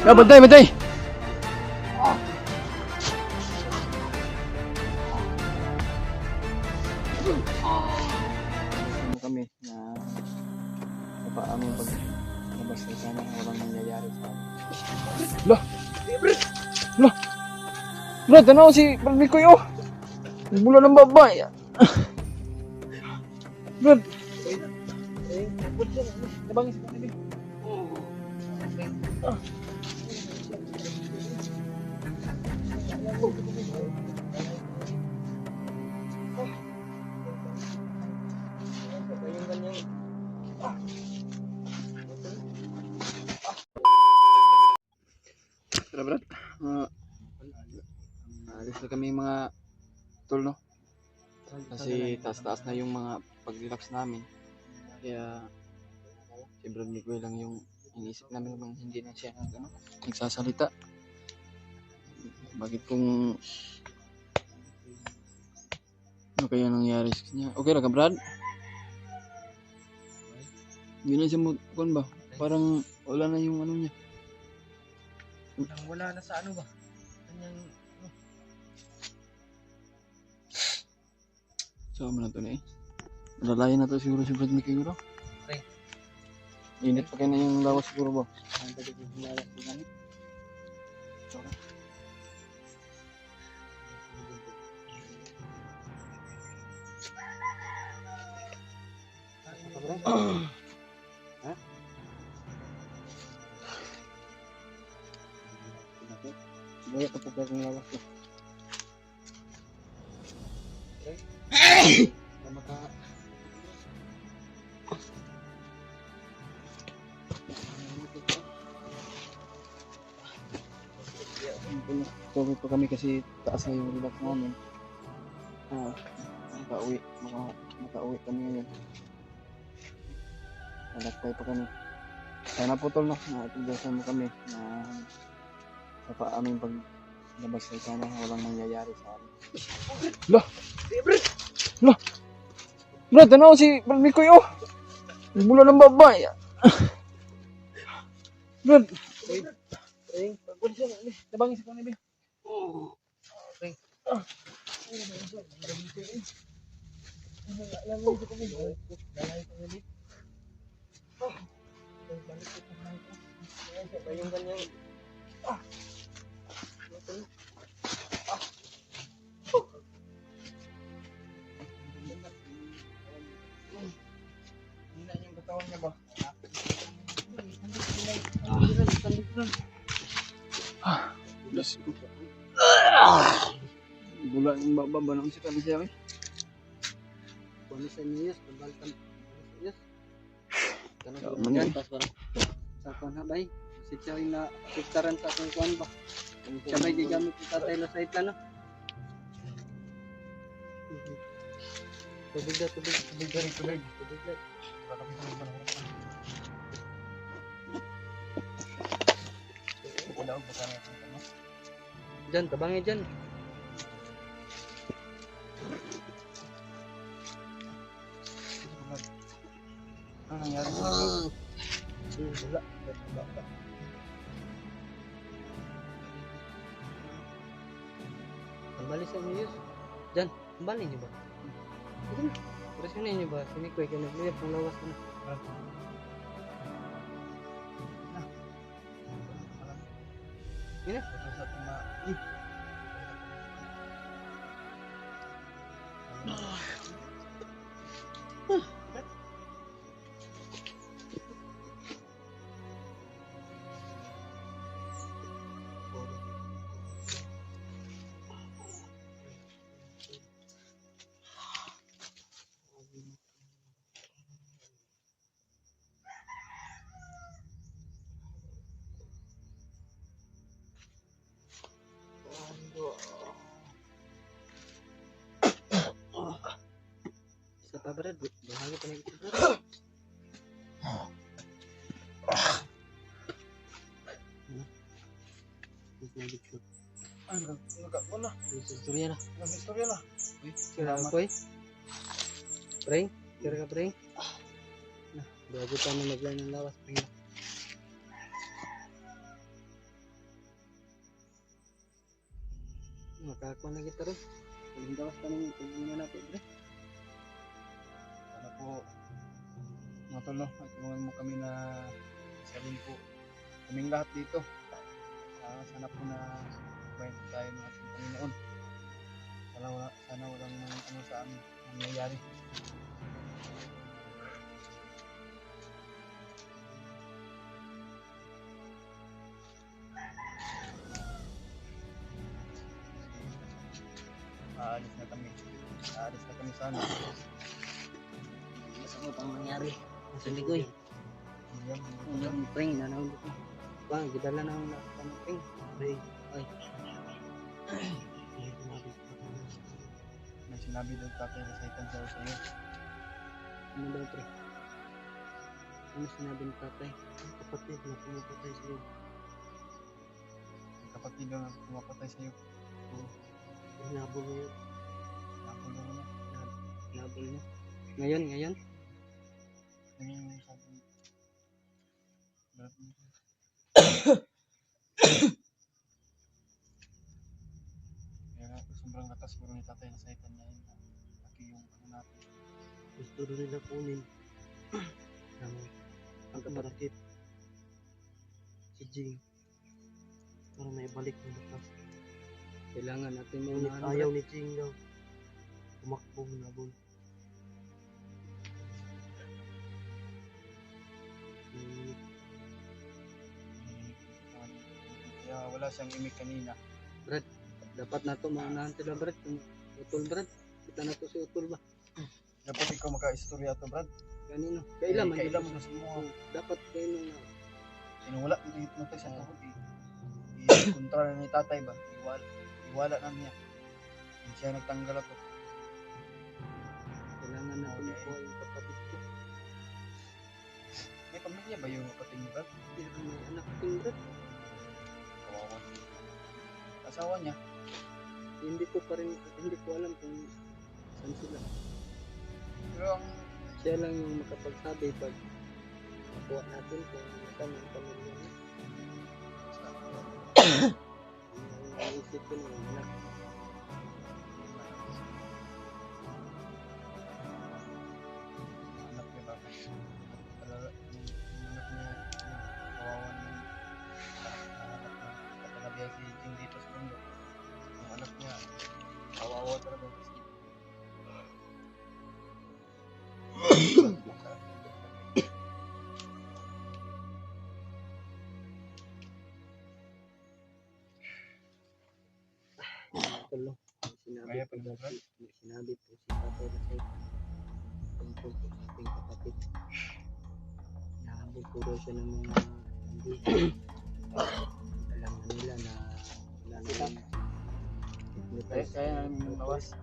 Ya, bantay, bantay! Ano kami na sa paaming paglabas na sana walang nangyayari sa amin. Lah! Lah! Brad, ano si Mikoy oh! Mula ng babae. Brad! Nabangis ka na. Tara Brad, alis na kami mga tol no? Kasi taas-taas na yung mga pag-relax namin. Kaya si Brad Mikoy lang yung iniisip namin nung hindi na siya nagsasalita. Bakit kung ano kaya nangyari sa kanya? Okay lang ka Brad? Hindi na siya kuwan ba? Parang wala na yung ano niya. Wala na sa ano ba? Kanyang So, ano na to na eh. Malalayan na to siguro si Brad Mikoy siguro. Okay. Init pa kayo na yung lawas siguro ba? ang tadi ko hinalas ko kami. Ha? Gaya ka po yung lawas ko. Maka Tulog pa kami kasi taas na yung relax namin. Makauwi kami ngayon. Nalakbay pa kami. Sana po tol no, naitugdasan mo kami na sa paaming paglabas ay sana walang nangyayari sa amin. Lah! Lah! Brad, ano si Brad Mikoy oh! Mula ng babae. Brad! Ring, Pagod siya, nabangis ko na ba? ring. Yung kanyang Hina yung katawan niya ba? Bless you. Bulan yung baba nang si kami siya eh. kuno sa niya, pagbalkan. Yes. Kanang Ya, kan pas parang sa kuan ha bay. Si Choy na sektaran sa akong kuan ba. Sabay gigamit sa tatay sa ita no. Tubig na. Diyan, tabangi diyan. Ano nangyari? Wala. Kembali sa inyo. Diyan, kembali niyo ba? Terus kan ini ba, sini ko kaya nagliyap ng lawas na. Ini? Sa pabrad, bahagi pa nang ito. Ay, nagkakbo na. Istorya na. Nag-istorya na. Kira ko eh. Preng, kira ka preng. Nah, bago pa na maglain ng lawas. Preng. Makakuha na kita rin. Ang gawas ka ng pagbunya natin, pre. Sana po, mga tol, no? Tulungan mo kami na sabihin po kaming lahat dito. Sana po na bayad tayo ng ating Panginoon. Sana walang ano sa amin nangyayari. Aalis na kami sana. Mas ano pang nangyari? Sa ligoy. Ang pring, nanahulog mo. Bang, gidala na ang pring. Ay. May sinabi daw tatay na Satan sa iyo. Ano daw, pre? Ano sinabi ng tatay? Ang kapatid na pumapatay sa'yo. Ang kapatid daw na pumapatay sa iyo. Hinabol mo yun. Napon daw niya. Hinabol niya. Ngayon. Yan yung sabi. Kaya sobrang lakas siguro ni tatay na Satan na yun. Laki yung ano natin. Gusto rin nila kunin. Ang kapatid. Si Jing. Para may balik ng lakas. Kailangan natin maunahan. Ayaw ni Jing daw. Tumakbo ng nabol. Kaya wala siyang imik kanina. Brad, dapat na ito maunahan sila, Brad. Utol, Brad. Kita na ito si Utol ba? Dapat ikaw maka-istorya to, Brad. Kanino? Kailan Kailan mo sa mo. dapat kayo nung Inuwala mo tayo sa tuhod. Kontra na ni tatay ba? Iwala na niya. Hindi siya nagtanggal ako. kailangan natin makuha yung kapatid ko. May pamilya ba yung kapatid mo, Brad? Pero may anak din, Brad. Kawawa. Asawa niya. Hindi ko alam kung saan sila. Pero ang Siya lang yung makapagsabi pag makuha natin kung saan ang pamilya niya. Yung naisip ko ng anak. anak niya ba? Yung anak niya, kawawa niya. Katalabiya si Jing dito sa mundo. Yung anak niya, kawawa talaga. Tulo. Sinabi Kaya po pala, Brad? sinabi po si Tatay Rasay tungkol po sa ating kapatid. Nahabol po daw siya ng mga hindi. Alam na nila na wala na yung Kaya namin yung bawas.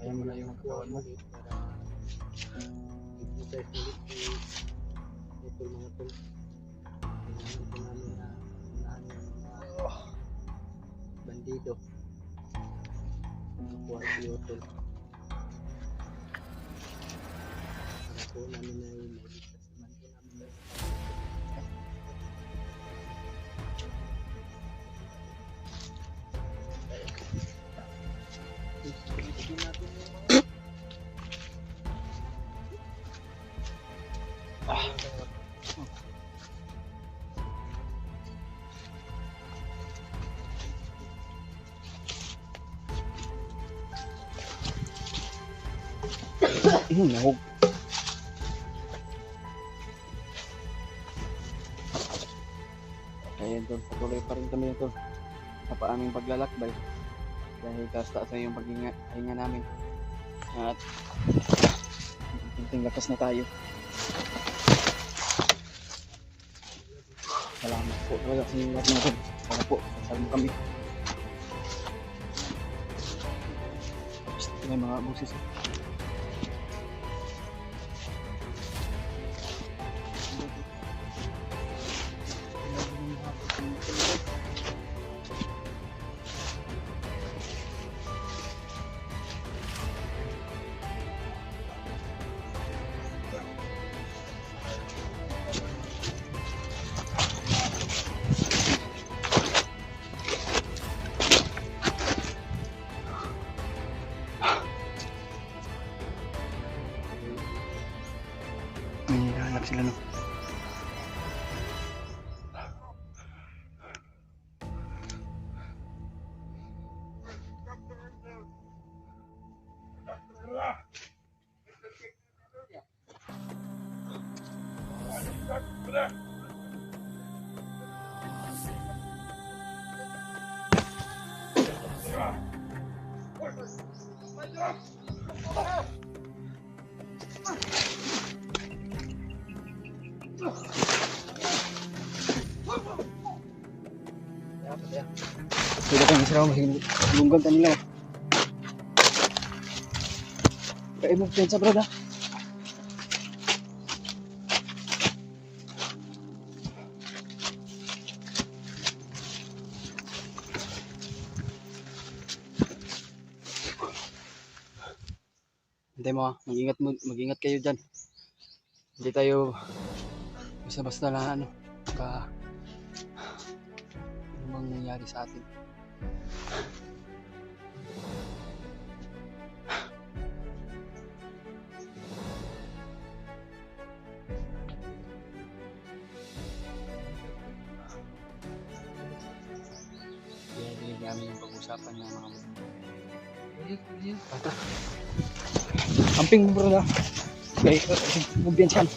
Kaya mo na yung katawan mo. para hypnotize ulit ito mga tol. Kailangan po namin na unahan yung mga bandido. Nakuha si Otol. Para po namin na mailigtas naman po namin na hindi natin yung mga Nahog. Kaya doon, patuloy pa rin kami ito sa paaming paglalakbay dahil taas-taas na yung paghinga namin at kunting lakas na tayo. Salamat po talaga sa inyo lahat natin. Sana po, kasama kami. Ito na yung mga busis. Sudah kan isra mo lunggan ta nila. Kaya mo pensa brada. Hintay mo, mag-ingat kayo dyan. Hindi tayo basta-basta na ano bang nangyari sa atin. Kaya dinig namin yung pag-usapan ng mga bata. Amping bro na. Okay, magbiyansan.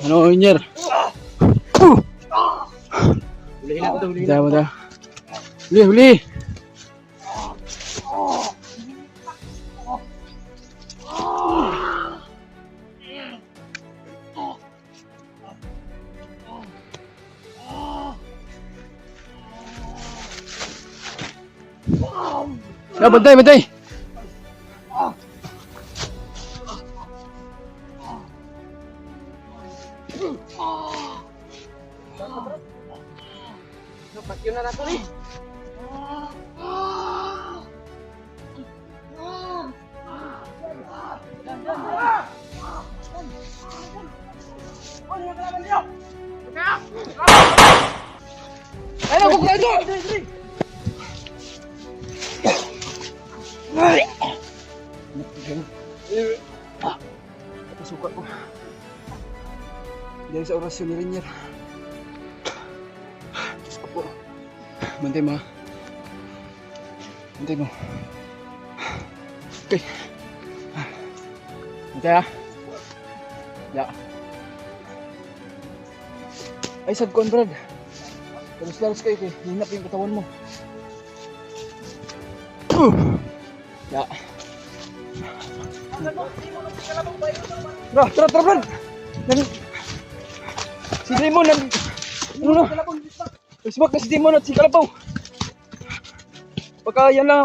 Ano Inyer? Huli na ito, huli Huli mo ta. Huli! Ya, bantay! Pakyo na nato ni. Ayo, buka itu. Suka ko. Dahil sa orasyon ni Rainier. Apo. Bantay mo. Bantay mo. Okay. Bantay ha. Ya. Ay, sad ko ang brad. Talos-talos kayo kay hinap yung katawan mo. Ya. Tara, brad. Si Demon, ano na? Isbak na si Demon at si Kalabaw. Baka yan lang.